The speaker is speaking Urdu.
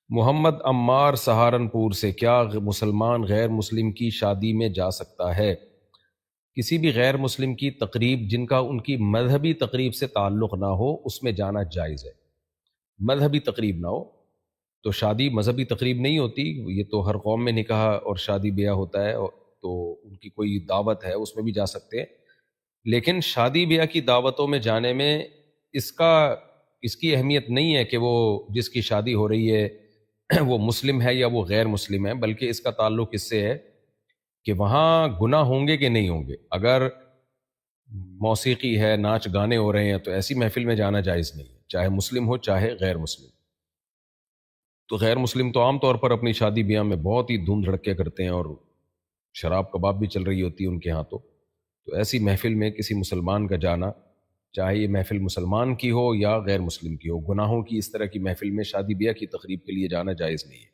محمد عمار سہارنپور سے، کیا مسلمان غیر مسلم کی شادی میں جا سکتا ہے؟ کسی بھی غیر مسلم کی تقریب جن کا ان کی مذہبی تقریب سے تعلق نہ ہو اس میں جانا جائز ہے۔ مذہبی تقریب نہ ہو تو شادی مذہبی تقریب نہیں ہوتی، یہ تو ہر قوم میں نکاح اور شادی بیاہ ہوتا ہے، تو ان کی کوئی دعوت ہے اس میں بھی جا سکتے ہیں۔ لیکن شادی بیاہ کی دعوتوں میں جانے میں اس کی اہمیت نہیں ہے کہ وہ جس کی شادی ہو رہی ہے وہ مسلم ہے یا وہ غیر مسلم ہے، بلکہ اس کا تعلق اس سے ہے کہ وہاں گناہ ہوں گے کہ نہیں ہوں گے۔ اگر موسیقی ہے، ناچ گانے ہو رہے ہیں، تو ایسی محفل میں جانا جائز نہیں ہے، چاہے مسلم ہو چاہے غیر مسلم۔ تو غیر مسلم تو عام طور پر اپنی شادی بیاہ میں بہت ہی دھوم دھڑکے کرتے ہیں، اور شراب کباب بھی چل رہی ہوتی ہے ان کے ہاں۔ تو ایسی محفل میں کسی مسلمان کا جانا، چاہے یہ محفل مسلمان کی ہو یا غیر مسلم کی ہو، گناہوں کی اس طرح کی محفل میں شادی بیاہ کی تقریب کے لیے جانا جائز نہیں ہے۔